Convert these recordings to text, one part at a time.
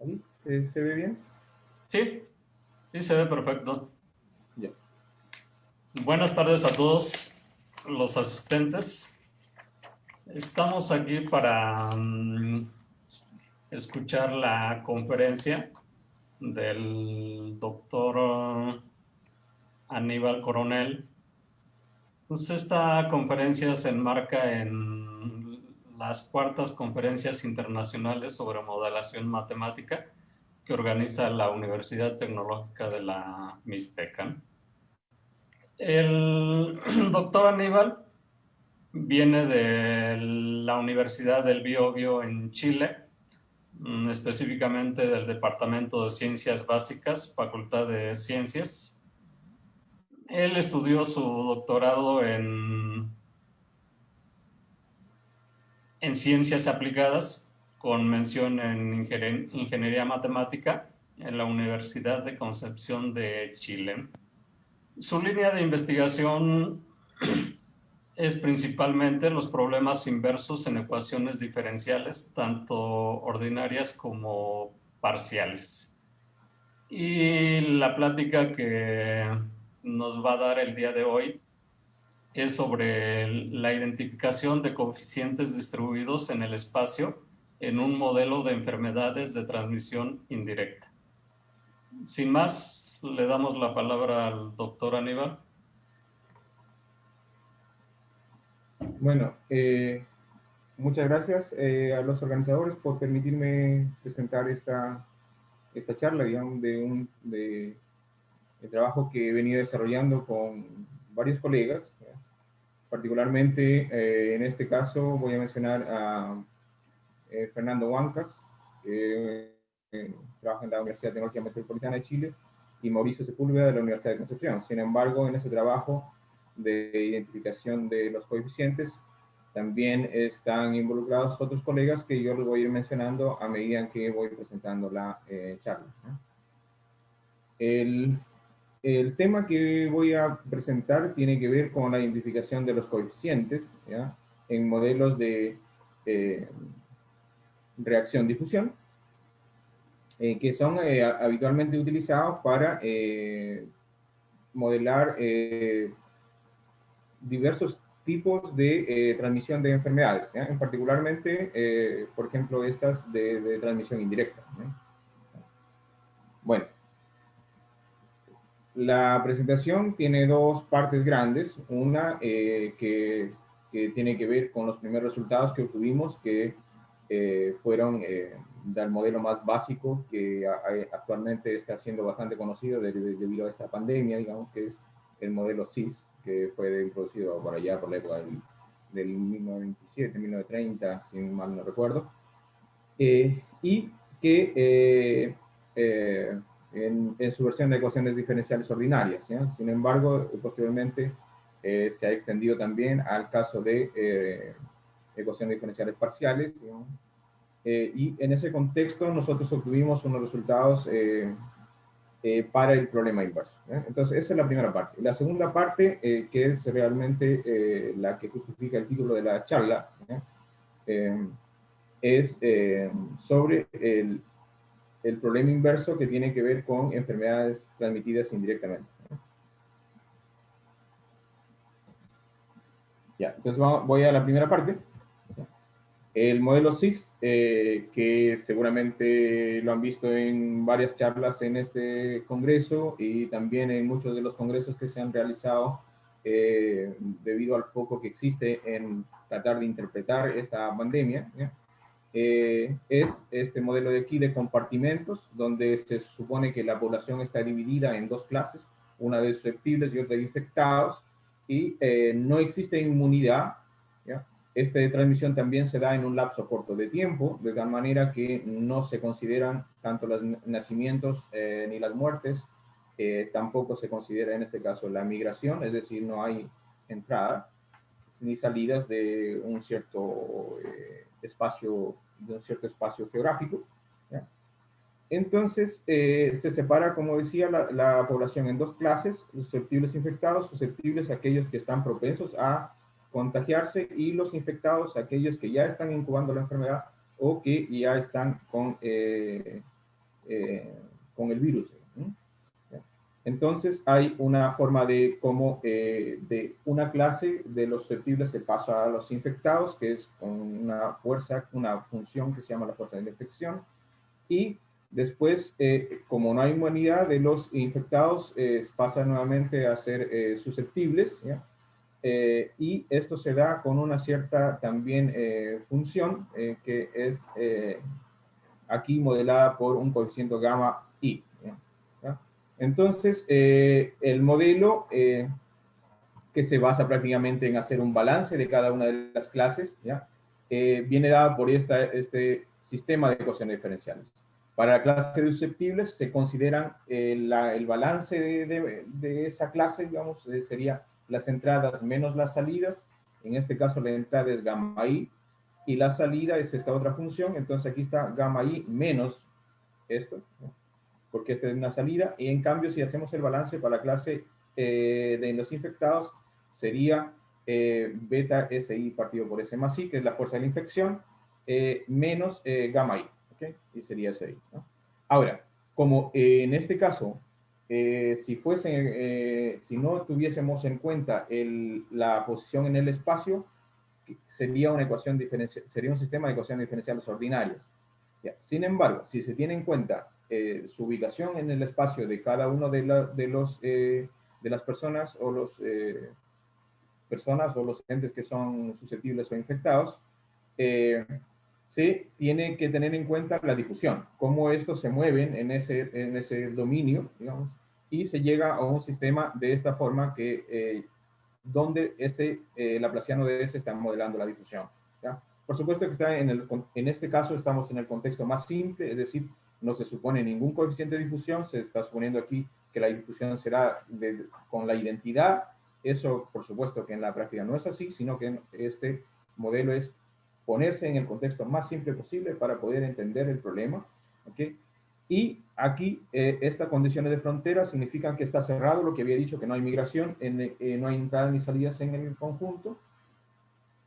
¿Ahí? ¿Se ve bien? Sí, sí se ve perfecto. Ya. Buenas tardes a todos los asistentes. Estamos aquí para escuchar la conferencia del doctor Aníbal Coronel. Entonces, esta conferencia se enmarca en las cuartas conferencias internacionales sobre modelación matemática que organiza la Universidad Tecnológica de la Mixteca. El doctor Aníbal viene de la Universidad del Biobío en Chile, específicamente del Departamento de Ciencias Básicas, Facultad de Ciencias. Él estudió su doctorado en Ciencias Aplicadas, con mención en Ingeniería Matemática, en la Universidad de Concepción de Chile. Su línea de investigación es principalmente los problemas inversos en ecuaciones diferenciales, tanto ordinarias como parciales. Y la plática que nos va a dar el día de hoy es sobre la identificación de coeficientes distribuidos en el espacio en un modelo de enfermedades de transmisión indirecta. Sin más, le damos la palabra al doctor Aníbal. Bueno, muchas gracias a los organizadores por permitirme presentar esta charla, digamos, de trabajo que he venido desarrollando con varios colegas. Particularmente, en este caso, voy a mencionar a Fernando Huancas, que trabaja en la Universidad Tecnológica Metropolitana de Chile, y Mauricio Sepúlveda de la Universidad de Concepción. Sin embargo, en ese trabajo de identificación de los coeficientes, también están involucrados otros colegas que yo les voy a ir mencionando a medida que voy presentando la charla. El tema que voy a presentar tiene que ver con la identificación de los coeficientes, ¿ya?, en modelos de eh, reacción-difusión, que son habitualmente utilizados para modelar diversos tipos de transmisión de enfermedades, ¿ya?, en particularmente, por ejemplo, estas de transmisión indirecta, ¿no? Bueno, la presentación tiene dos partes grandes, una que tiene que ver con los primeros resultados que obtuvimos, que fueron del modelo más básico que actualmente está siendo bastante conocido debido a esta pandemia, digamos, que es el modelo CIS, que fue introducido por allá por la época del 1927, 1930, si mal no recuerdo, y que en su versión de ecuaciones diferenciales ordinarias, ¿sí? Sin embargo, posteriormente se ha extendido también al caso de ecuaciones diferenciales parciales, ¿sí? Y en ese contexto nosotros obtuvimos unos resultados para el problema inverso, ¿eh? Entonces, esa es la primera parte. La segunda parte, que es realmente la que justifica el título de la charla, es sobre el problema inverso que tiene que ver con enfermedades transmitidas indirectamente. Ya, entonces voy a la primera parte. El modelo CIS, que seguramente lo han visto en varias charlas en este congreso y también en muchos de los congresos que se han realizado debido al foco que existe en tratar de interpretar esta pandemia, ¿ya? Es este modelo de aquí de compartimentos, donde se supone que la población está dividida en dos clases, una de susceptibles y otra de infectados, y no existe inmunidad, ¿ya? Esta transmisión también se da en un lapso corto de tiempo, de tal manera que no se consideran tanto los nacimientos ni las muertes, tampoco se considera en este caso la migración, es decir, no hay entrada ni salidas de un cierto espacio geográfico, ¿ya? Entonces, se separa, como decía, la población en dos clases: los susceptibles infectados, susceptibles aquellos que están propensos a contagiarse, y los infectados aquellos que ya están incubando la enfermedad o que ya están con con el virus. ¿No? Entonces hay una forma de cómo de una clase de los susceptibles se pasa a los infectados, que es con una fuerza, una función que se llama la fuerza de infección, y después, como no hay inmunidad de los infectados, pasa nuevamente a ser susceptibles, ¿ya? Y esto se da con una cierta también función que es aquí modelada por un coeficiente gamma I. ¿Ya? Entonces, el modelo que se basa prácticamente en hacer un balance de cada una de las clases, ¿ya? Viene dado por este sistema de ecuaciones diferenciales. Para la clase de susceptibles se consideran el balance de esa clase, digamos, sería las entradas menos las salidas. En este caso la entrada es gamma i y la salida es esta otra función. Entonces aquí está gamma i menos esto, ¿no? Porque esta es una salida. Y en cambio, si hacemos el balance para la clase de los infectados, sería beta SI partido por S más I, que es la fuerza de la infección, menos gamma I, ¿okay? Y sería SI, ¿no? Ahora, como en este caso, si no tuviésemos en cuenta la posición en el espacio, sería una ecuación diferencial, sería un sistema de ecuaciones diferenciales ordinarias. ¿Ya? Sin embargo, si se tiene en cuenta su ubicación en el espacio de cada uno de las personas o los entes que son susceptibles o infectados, se tiene que tener en cuenta la difusión, cómo estos se mueven en ese dominio, digamos, y se llega a un sistema de esta forma que donde laplaciano de S está modelando la difusión. ¿Ya? Por supuesto que en este caso estamos en el contexto más simple, es decir, no se supone ningún coeficiente de difusión, se está suponiendo aquí que la difusión será con la identidad. Eso, por supuesto, que en la práctica no es así, sino que este modelo es ponerse en el contexto más simple posible para poder entender el problema. ¿Okay? Y aquí, estas condiciones de frontera significan que está cerrado, lo que había dicho, que no hay migración, no hay entradas ni salidas en el conjunto.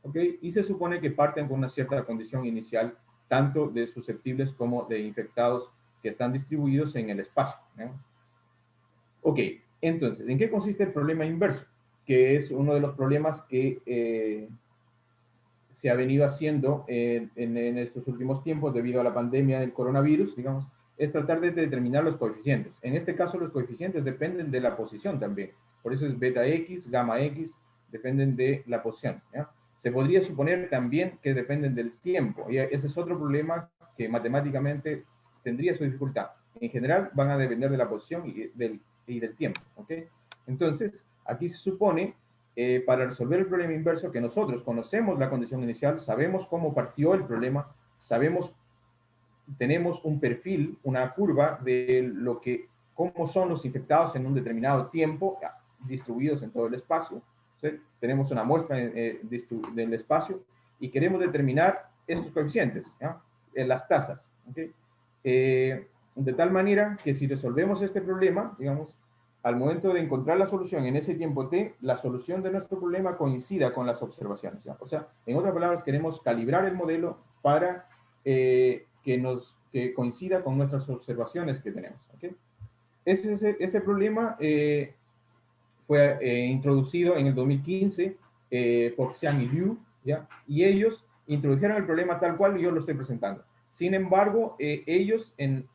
¿Okay? Y se supone que parten con una cierta condición inicial, tanto de susceptibles como de infectados que están distribuidos en el espacio. ¿No? Ok, entonces, ¿en qué consiste el problema inverso? Que es uno de los problemas que se ha venido haciendo en estos últimos tiempos debido a la pandemia del coronavirus, digamos, es tratar de determinar los coeficientes. En este caso, los coeficientes dependen de la posición también. Por eso es beta X, gamma X, dependen de la posición. ¿Ya? Se podría suponer también que dependen del tiempo. Y ese es otro problema que matemáticamente tendría su dificultad. En general, van a depender de la posición y del tiempo. ¿Okay? Entonces, aquí se supone para resolver el problema inverso, que nosotros conocemos la condición inicial, sabemos cómo partió el problema, tenemos un perfil, una curva de cómo son los infectados en un determinado tiempo, distribuidos en todo el espacio. ¿Sí? Tenemos una muestra del espacio y queremos determinar estos coeficientes, ¿ya? Las tasas. ¿Okay? De tal manera que si resolvemos este problema, digamos, al momento de encontrar la solución en ese tiempo t, la solución de nuestro problema coincida con las observaciones. ¿Ya? O sea, en otras palabras, queremos calibrar el modelo para que coincida con nuestras observaciones que tenemos. ¿Okay? Ese problema fue introducido en el 2015 por Xiang y Liu, ¿ya? Y ellos introdujeron el problema tal cual yo lo estoy presentando. Sin embargo, ellos en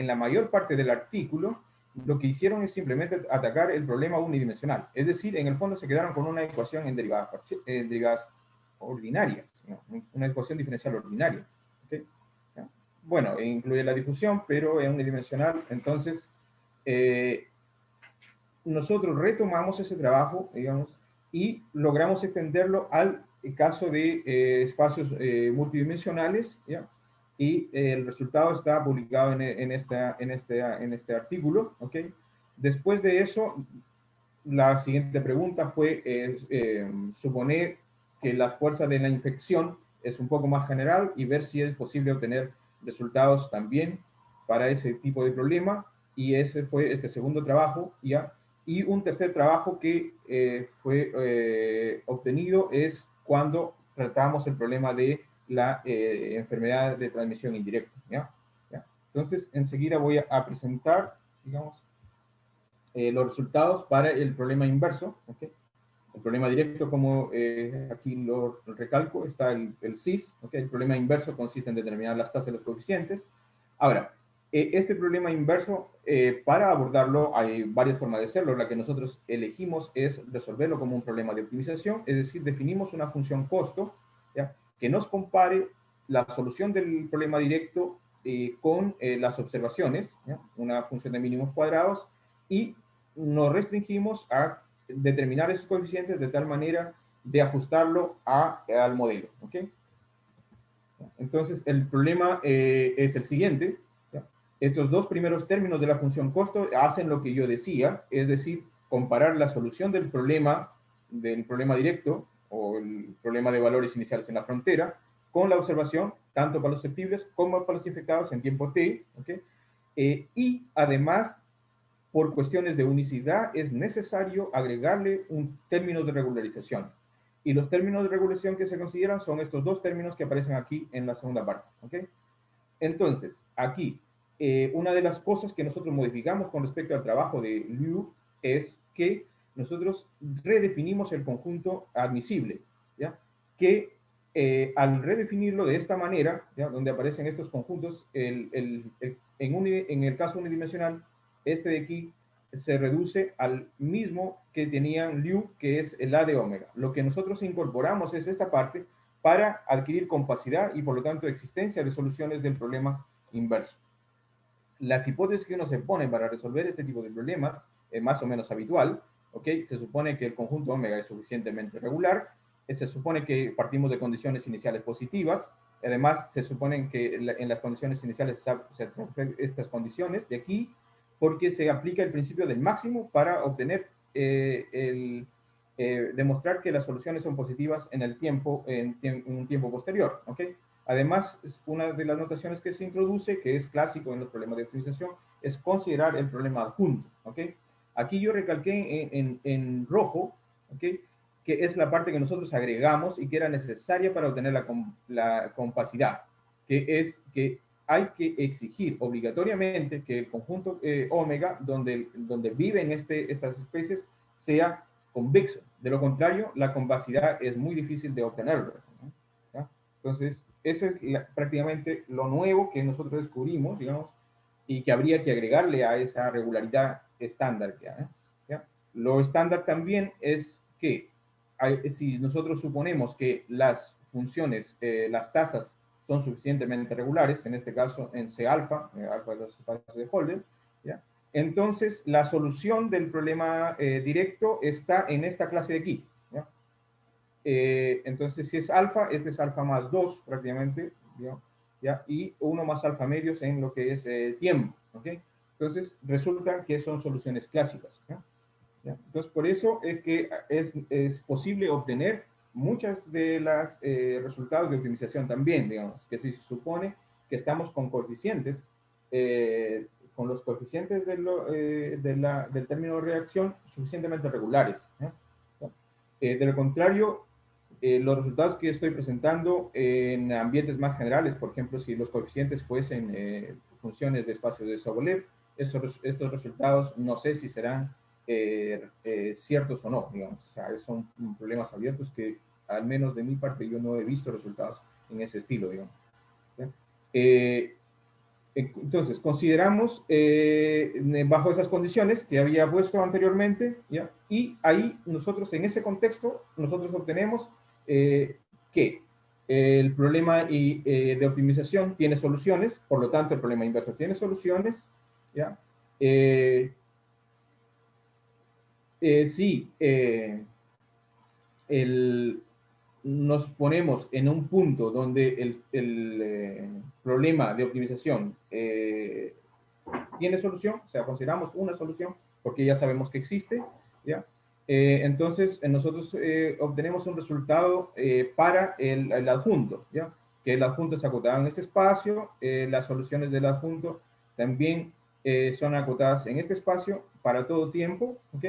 la mayor parte del artículo lo que hicieron es simplemente atacar el problema unidimensional. Es decir, en el fondo se quedaron con una ecuación en derivadas ordinarias, ¿no? Una ecuación diferencial ordinaria. ¿Okay? ¿Ya? Bueno, incluye la difusión, pero es unidimensional. Entonces, nosotros retomamos ese trabajo, digamos, y logramos extenderlo al caso de espacios multidimensionales, ¿ya? Y el resultado está publicado en este artículo, ¿ok? Después de eso, la siguiente pregunta fue suponer que la fuerza de la infección es un poco más general y ver si es posible obtener resultados también para ese tipo de problema. Y ese fue este segundo trabajo, ¿ya? Y un tercer trabajo que fue obtenido es cuando tratamos el problema de la enfermedad de transmisión indirecta, ¿ya? ¿Ya? Entonces, enseguida voy a presentar, digamos, los resultados para el problema inverso, ¿okay? El problema directo, como aquí lo recalco, está el CIS, ¿okay? El problema inverso consiste en determinar las tasas de los coeficientes. Ahora, este problema inverso, para abordarlo, hay varias formas de hacerlo. La que nosotros elegimos es resolverlo como un problema de optimización, es decir, definimos una función costo, ¿ya?, que nos compare la solución del problema directo con las observaciones, ¿ya?, una función de mínimos cuadrados, y nos restringimos a determinar esos coeficientes de tal manera de ajustarlo al modelo, ¿ok? Entonces, el problema es el siguiente, ¿ya? Estos dos primeros términos de la función costo hacen lo que yo decía, es decir, comparar la solución del problema directo o el problema de valores iniciales en la frontera con la observación, tanto para los susceptibles como para los infectados en tiempo t, ¿ok? Y además, por cuestiones de unicidad, es necesario agregarle un término de regularización. Y los términos de regulación que se consideran son estos dos términos que aparecen aquí en la segunda parte, ¿ok? Entonces, aquí, una de las cosas que nosotros modificamos con respecto al trabajo de Liu es que nosotros redefinimos el conjunto admisible, ¿ya? Que al redefinirlo de esta manera, ¿ya?, donde aparecen estos conjuntos, en el caso unidimensional, este de aquí se reduce al mismo que tenían Liu, que es el A de omega. Lo que nosotros incorporamos es esta parte para adquirir compacidad y, por lo tanto, existencia de soluciones del problema inverso. Las hipótesis que uno se pone para resolver este tipo de problema es más o menos habitual, ¿ok? Se supone que el conjunto omega es suficientemente regular, se supone que partimos de condiciones iniciales positivas, además se supone que en las condiciones iniciales se satisfacen estas condiciones de aquí, porque se aplica el principio del máximo para obtener demostrar que las soluciones son positivas en el tiempo, en un tiempo posterior, ¿ok? Además, una de las notaciones que se introduce, que es clásico en los problemas de optimización, es considerar el problema adjunto, ¿ok? Aquí yo recalqué en rojo, ¿ok?, que es la parte que nosotros agregamos y que era necesaria para obtener la compacidad, que es que hay que exigir obligatoriamente que el conjunto omega, donde viven estas especies, sea convexo. De lo contrario, la compacidad es muy difícil de obtenerlo, ¿no? Entonces, eso es prácticamente lo nuevo que nosotros descubrimos, digamos, y que habría que agregarle a esa regularidad estándar que hay, ¿ya? Lo estándar también es que si nosotros suponemos que las funciones, las tasas son suficientemente regulares, en este caso en C alfa, alfa de los espacios de Holder, ¿ya?, entonces la solución del problema directo está en esta clase de aquí, ¿ya? Entonces, si es alfa, este es alfa más 2 prácticamente, ¿ya? Y 1 más alfa medios en lo que es tiempo, ¿ok? Entonces, resulta que son soluciones clásicas, ¿ya? Entonces, por eso es que es posible obtener muchas de las resultados de optimización también, digamos, que si se supone que estamos con coeficientes, con los coeficientes del término de reacción suficientemente regulares, ¿ya? De lo contrario, los resultados que estoy presentando en ambientes más generales, por ejemplo, si los coeficientes fuesen funciones de espacio de Sobolev, estos resultados no sé si serán ciertos o no, digamos. O sea, son problemas abiertos que, al menos de mi parte, yo no he visto resultados en ese estilo, digamos. Entonces, consideramos bajo esas condiciones que había puesto anteriormente, ¿ya? Y ahí nosotros, en ese contexto, nosotros obtenemos que el problema de optimización tiene soluciones, por lo tanto, el problema inverso tiene soluciones, ¿ya? Sí, nos ponemos en un punto donde el problema de optimización tiene solución, o sea, consideramos una solución porque ya sabemos que existe, ¿ya? Entonces, nosotros obtenemos un resultado para el adjunto, ¿ya? Que el adjunto es acotado en este espacio, las soluciones del adjunto también son acotadas en este espacio para todo tiempo, ¿ok?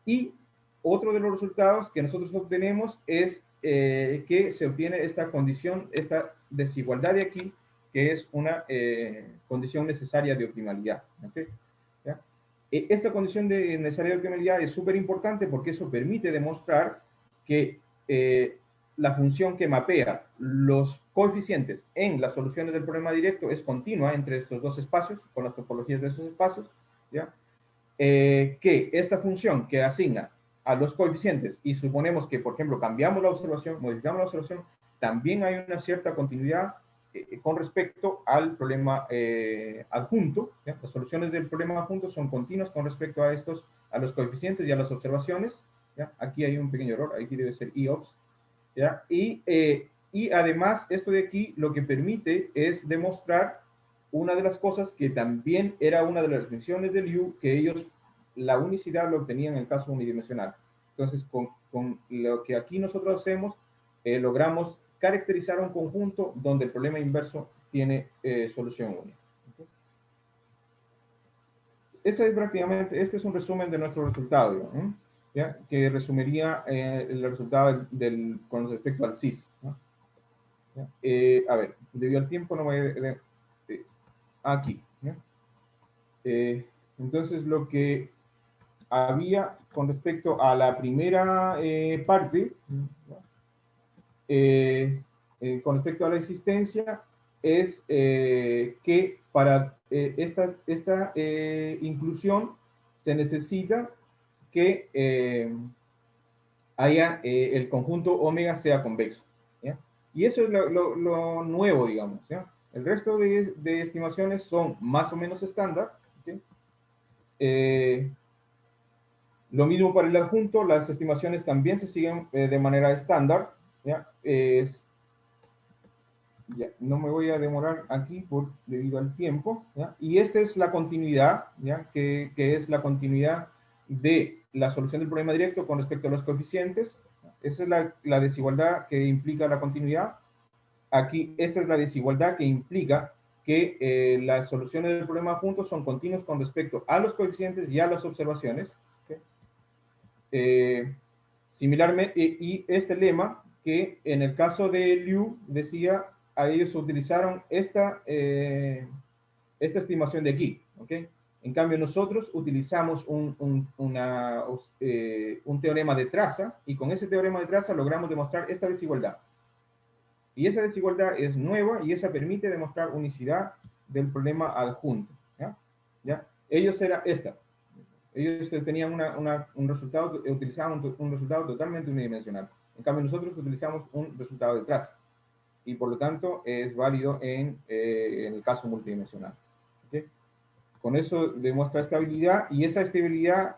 Y otro de los resultados que nosotros obtenemos es que se obtiene esta condición, esta desigualdad de aquí, que es una condición necesaria de optimalidad. ¿Okay? ¿Ya? Esta condición necesaria de optimalidad es súper importante porque eso permite demostrar que la función que mapea los coeficientes en las soluciones del problema directo es continua entre estos dos espacios, con las topologías de esos espacios, ¿ya? Que esta función que asigna a los coeficientes, y suponemos que, por ejemplo, cambiamos la observación, modificamos la observación, también hay una cierta continuidad con respecto al problema adjunto, ¿ya? Las soluciones del problema adjunto son continuas con respecto a los coeficientes y a las observaciones, ¿ya? Aquí hay un pequeño error, aquí debe ser IOPS, ¿ya? Y además, esto de aquí lo que permite es demostrar una de las cosas que también era una de las restricciones del Liu, que ellos la unicidad lo obtenían en el caso unidimensional. Entonces, con lo que aquí nosotros hacemos, logramos caracterizar un conjunto donde el problema inverso tiene solución única. ¿Okay? Ese es prácticamente, este es un resumen de nuestro resultado, ¿no? ¿Ya? Que resumiría el resultado con respecto al CIS, ¿no? A ver, debido al tiempo no voy a... aquí, ¿no? Entonces, lo que había con respecto a la primera parte, ¿no? Con respecto a la existencia, es que para esta inclusión se necesita que haya el conjunto omega sea convexo, ¿ya? Y eso es lo nuevo, digamos, ¿ya? El resto de estimaciones son más o menos estándar, ¿okay? Lo mismo para el adjunto, las estimaciones también se siguen de manera estándar, ¿ya? Ya, no me voy a demorar aquí debido al tiempo, ¿ya? Y esta es la continuidad, ¿ya? Que es la continuidad de la solución del problema directo con respecto a los coeficientes. Esa es la desigualdad que implica la continuidad. Aquí, esta es la desigualdad que implica que las soluciones del problema juntos son continuas con respecto a los coeficientes y a las observaciones. ¿Okay? Similarmente, y este lema que en el caso de Liu decía, a ellos utilizaron esta estimación de aquí, ¿ok? En cambio, nosotros utilizamos un teorema de traza, y con ese teorema de traza logramos demostrar esta desigualdad. Y esa desigualdad es nueva, y esa permite demostrar unicidad del problema adjunto, ¿ya? ¿Ya? Ellos era esta. Ellos tenían un resultado, utilizaban un resultado totalmente unidimensional. En cambio, nosotros utilizamos un resultado de traza. Y por lo tanto, es válido en el caso multidimensional. ¿Okay? Con eso demuestra estabilidad, y esa estabilidad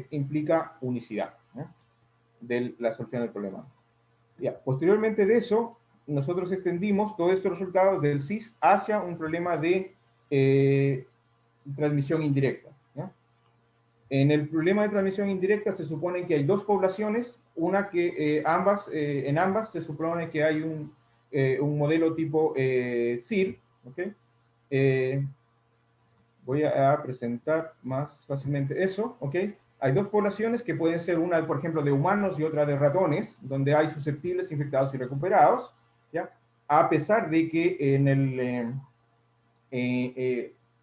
implica unicidad, ¿no? De la solución del problema. Ya, posteriormente de eso, nosotros extendimos todos estos resultados del CIS hacia un problema de transmisión indirecta, ¿no? En el problema de transmisión indirecta se supone que hay dos poblaciones, una que en ambas se supone que hay un modelo tipo SIR, ¿okay? Voy a presentar más fácilmente eso, ¿ok? Hay dos poblaciones que pueden ser una, por ejemplo, de humanos y otra de ratones, donde hay susceptibles, infectados y recuperados, ¿ya? A pesar de que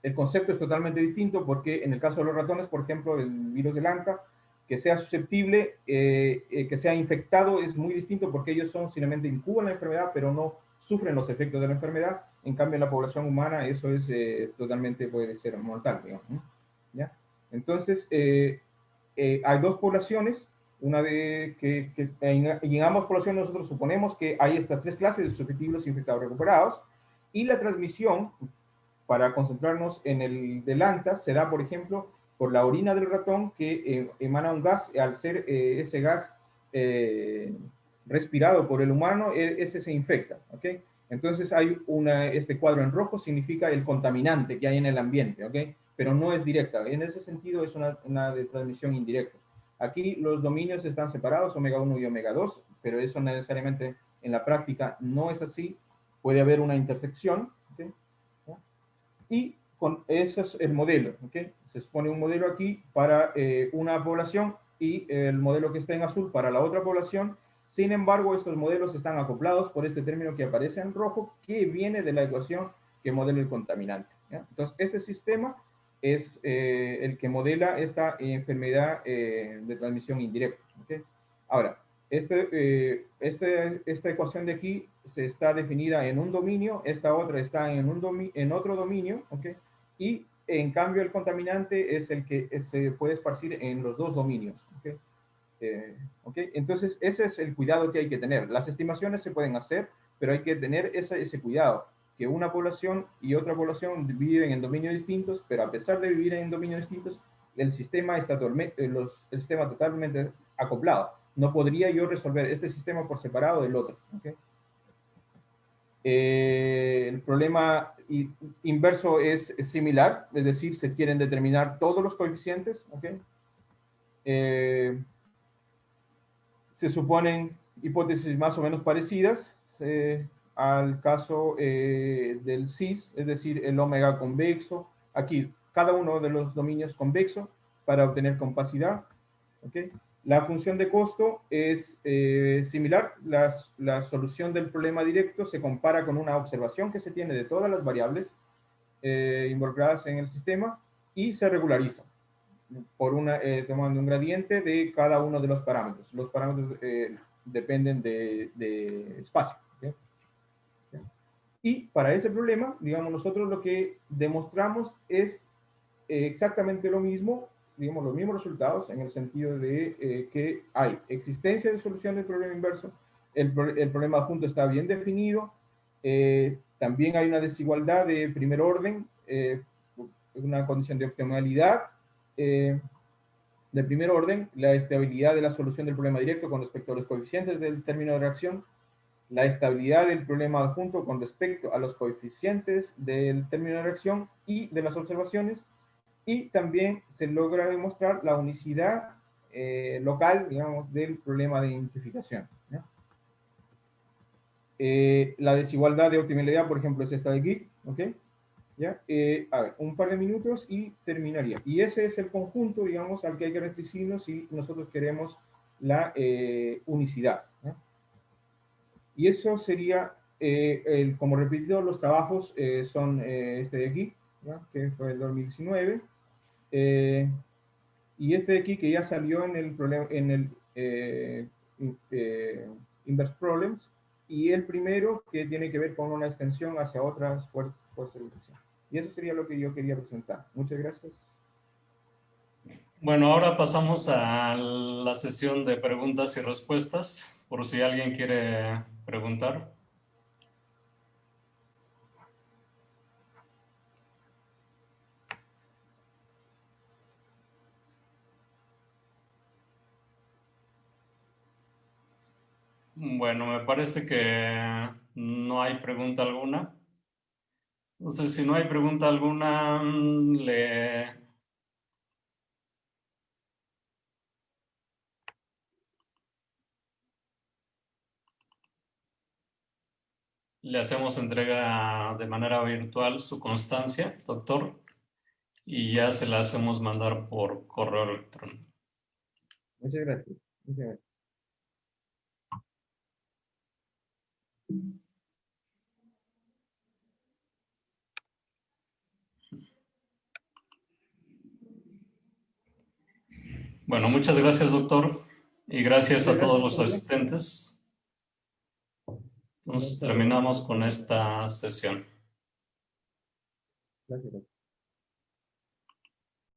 el concepto es totalmente distinto, porque en el caso de los ratones, por ejemplo, el virus del ANCA, que sea susceptible, que sea infectado, es muy distinto, porque ellos simplemente incuban la enfermedad, pero no sufren los efectos de la enfermedad. En cambio, en la población humana eso es totalmente, puede ser mortal, digamos, ¿no? ¿Ya? Entonces, hay dos poblaciones, una de y en ambas poblaciones nosotros suponemos que hay estas tres clases de susceptibles, infectados, recuperados, y la transmisión, para concentrarnos en el del ANTA, se da, por ejemplo, por la orina del ratón, que emana un gas. Al ser ese gas respirado por el humano, ese se infecta, ¿ok? Entonces hay este cuadro en rojo significa el contaminante que hay en el ambiente, ¿ok? Pero no es directa. En ese sentido es una de transmisión indirecta. Aquí los dominios están separados, omega 1 y omega 2, pero eso necesariamente en la práctica no es así. Puede haber una intersección, ¿ok? Y ese es el modelo, ¿ok? Se supone un modelo aquí para una población, y el modelo que está en azul para la otra población. Sin embargo, estos modelos están acoplados por este término que aparece en rojo, que viene de la ecuación que modela el contaminante, ¿ya? Entonces, este sistema es el que modela esta enfermedad de transmisión indirecta, ¿okay? Ahora, esta ecuación de aquí se está definida en un dominio, esta otra está en otro dominio, ¿okay? Y en cambio el contaminante es el que se puede esparcir en los dos dominios, ¿okay? ¿Okay? Entonces, ese es el cuidado que hay que tener. Las estimaciones se pueden hacer, pero hay que tener ese cuidado, que una población y otra población viven en dominios distintos, pero a pesar de vivir en dominios distintos, el sistema está el sistema totalmente acoplado. No podría yo resolver este sistema por separado del otro, ¿okay? El problema inverso es similar, es decir, se quieren determinar todos los coeficientes, ¿okay? Se suponen hipótesis más o menos parecidas al caso del cis, es decir, el omega convexo. Aquí, cada uno de los dominios convexo para obtener compacidad. ¿Okay? La función de costo es similar. La solución del problema directo se compara con una observación que se tiene de todas las variables involucradas en el sistema y se regulariza por tomando un gradiente de cada uno de los parámetros. Los parámetros dependen de espacio. ¿Okay? Y para ese problema, digamos, nosotros lo que demostramos es exactamente lo mismo, digamos, los mismos resultados en el sentido de que hay existencia de solución del problema inverso, el problema adjunto está bien definido, también hay una desigualdad de primer orden, una condición de optimalidad, de primer orden, la estabilidad de la solución del problema directo con respecto a los coeficientes del término de reacción, la estabilidad del problema adjunto con respecto a los coeficientes del término de reacción y de las observaciones, y también se logra demostrar la unicidad local, digamos, del problema de identificación, ¿no? La desigualdad de optimalidad, por ejemplo, es esta de aquí, ¿ok? ¿Ya? A ver, un par de minutos y terminaría. Y ese es el conjunto, digamos, al que hay que restringirnos si nosotros queremos la unicidad, ¿no? Y eso sería, como repito, los trabajos son este de aquí, ¿no? Que fue el 2019. Y este de aquí que ya salió en el problema, en el Inverse Problems, y el primero que tiene que ver con una extensión hacia otras fuerzas de dirección. Y eso sería lo que yo quería presentar. Muchas gracias. Bueno, ahora pasamos a la sesión de preguntas y respuestas, por si alguien quiere preguntar. Bueno, me parece que no hay pregunta alguna. Entonces, si no hay pregunta alguna, le hacemos entrega de manera virtual su constancia, doctor, y ya se la hacemos mandar por correo electrónico. Muchas gracias. Muchas gracias. Bueno, muchas gracias, doctor, y gracias Muchas a todos gracias los también. asistentes. Entonces, Buenas tardes. terminamos con esta sesión. Gracias.